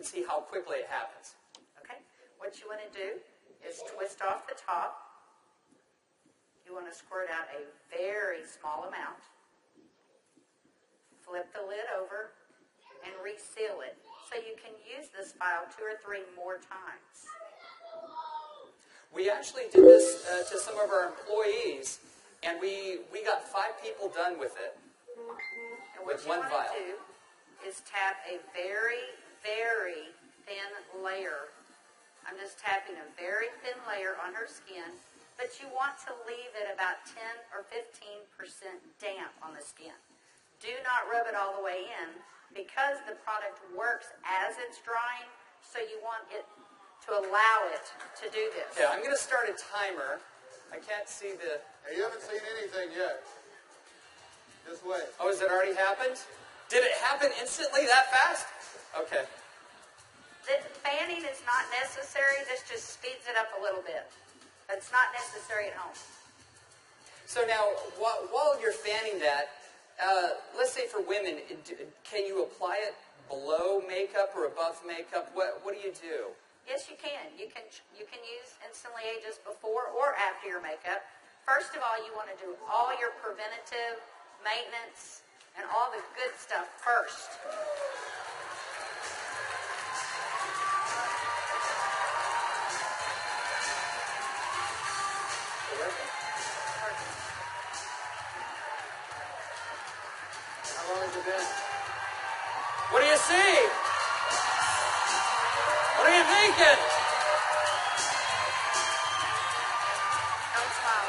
can see how quickly it happens. Okay. What you want to do is twist off the top. You want to squirt out a very small amount. Flip the lid over and reseal it so you can use this file 2 or 3 more times. We actually did this to some of our employees, and we got 5 people done with it. And what you want to do is tap a very, very thin layer. I'm just tapping a very thin layer on her skin, but you want to leave it about 10 or 15% damp on the skin. Do not rub it all the way in because the product works as it's drying, so you want it to allow it to do this. Yeah, I'm going to start a timer. I can't see the... Hey, you haven't seen anything yet. Just wait. Oh, has it already happened? Did it happen instantly that fast? Okay. The fanning is not necessary. This just speeds it up a little bit. It's not necessary at home. So now, while you're fanning that, let's say for women, can you apply it below makeup or above makeup? What do you do? Yes, you can. You can use Instantly Ages before or after your makeup. First of all, you want to do all your preventative maintenance and all the good stuff first. How long has it been? What do you see? What are you thinking? Don't smile.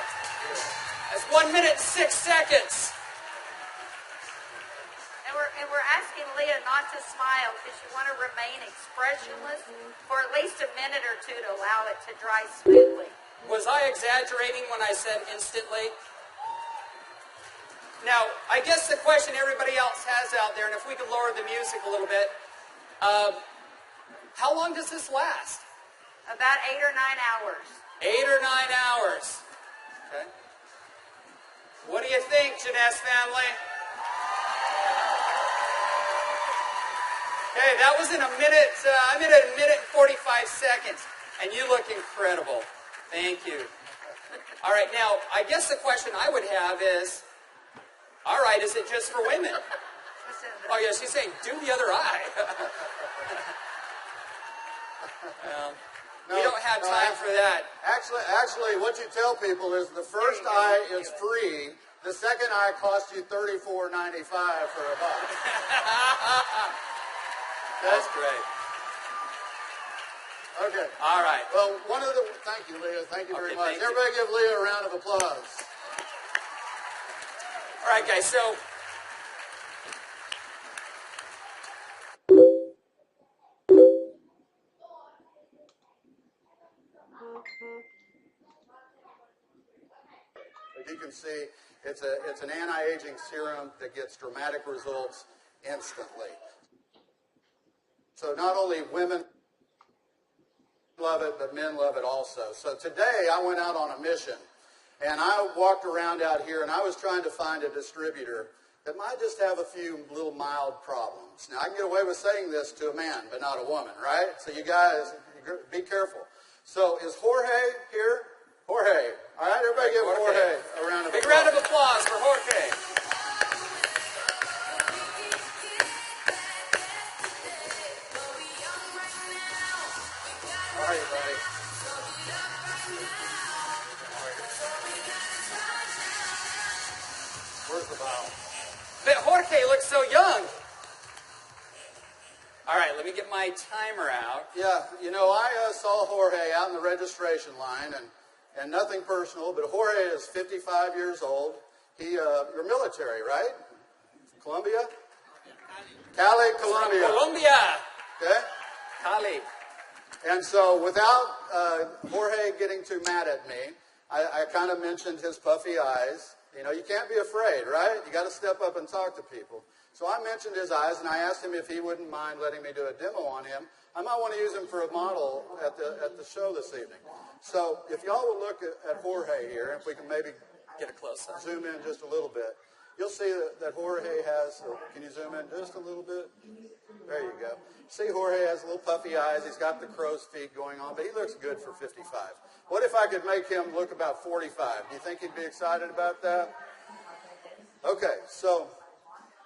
That's 1 minute 6 seconds. And we're asking Leah not to smile because you want to remain expressionless for at least a minute or 2 to allow it to dry smoothly. Was I exaggerating when I said instantly? Now, I guess the question everybody else has out there, and if we could lower the music a little bit, how long does this last? About 8 or 9 hours. 8 or 9 hours. Okay. What do you think, Jeunesse family? Okay, that was in a minute, I'm in a minute and 45 seconds, and you look incredible. Thank you. All right, now, I guess the question I would have is, all right, is it just for women? Oh, yeah, she's saying, do the other eye. We don't have time for that. Actually, what you tell people is the first eye is free. The second eye costs you $34.95 for a buck. That's great. Okay. All right. Well, thank you, Leah. Thank you very much. Thank you. Everybody give Leah a round of applause. All right, guys, so as you can see, it's an anti-aging serum that gets dramatic results instantly. So not only women love it, but men love it also. So today I went out on a mission, and I walked around out here, and I was trying to find a distributor that might just have a few little mild problems. Now, I can get away with saying this to a man, but not a woman, right? So you guys, be careful. So is Jorge here? Jorge. All right, everybody give Jorge a round of applause. Big round of applause for Jorge. How are you, buddy? Where's the bottle? But Jorge looks so young. All right, let me get my timer out. Yeah, you know, I saw Jorge out in the registration line, and nothing personal, but Jorge is 55 years old. You're military, right? Colombia? Cali, Colombia. Colombia. Okay? Cali. And so without Jorge getting too mad at me, I kind of mentioned his puffy eyes. You know, you can't be afraid, right? You got to step up and talk to people. So I mentioned his eyes, and I asked him if he wouldn't mind letting me do a demo on him. I might want to use him for a model at the show this evening. So if y'all will look at Jorge here, if we can maybe Get a close-up. zoom in just a little bit, you'll see that Jorge has, can you zoom in just a little bit? There you go. See, Jorge has little puffy eyes. He's got the crow's feet going on, but he looks good for 55. What if I could make him look about 45? Do you think he'd be excited about that? Okay, so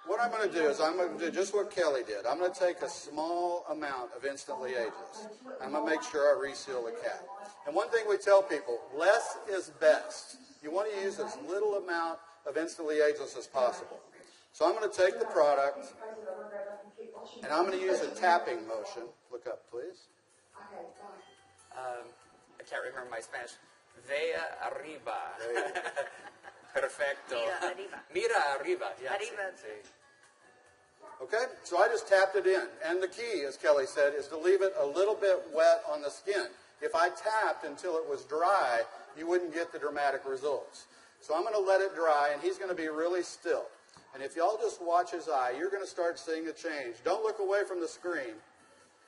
what I'm going to do is I'm going to do just what Kelly did. I'm going to take a small amount of instantly ageless. I'm going to make sure I reseal the cap. And one thing we tell people, less is best. You want to use as little amount of instantly ageless as possible. So I'm going to take the product, and I'm going to use a tapping motion. Look up, please. I can't remember my Spanish. Vea arriba. Perfecto. Mira arriba. Mira arriba. Yeah, Arriba. sí. Okay, so I just tapped it in. And the key, as Kelly said, is to leave it a little bit wet on the skin. If I tapped until it was dry, you wouldn't get the dramatic results. So I'm going to let it dry, and he's going to be really still. And if y'all just watch his eye, you're going to start seeing a change. Don't look away from the screen,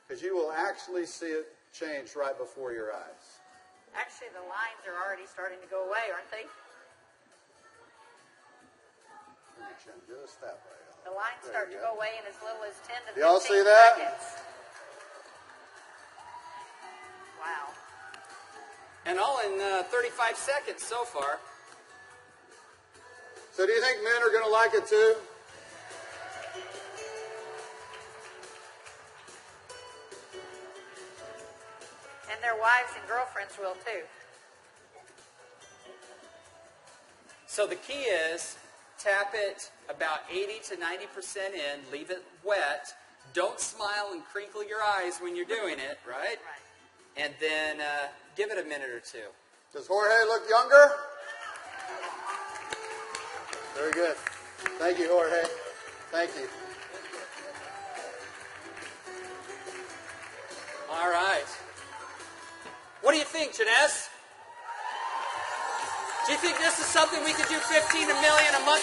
because you will actually see it change right before your eyes. Actually, the lines are already starting to go away, aren't they? Just that way. The lines There start you to go. go away in as little as 10 to 15 Y'all see that? seconds. Wow. And all in 35 seconds so far. So do you think men are going to like it too? And their wives and girlfriends will too. So the key is tap it about 80 to 90% in, leave it wet. Don't smile and crinkle your eyes when you're doing it, right? Right. And then give it a minute or two. Does Jorge look younger? Very good. Thank you, Jorge. Thank you. All right. What do you think, Janess? Do you think this is something we could do 15 million a month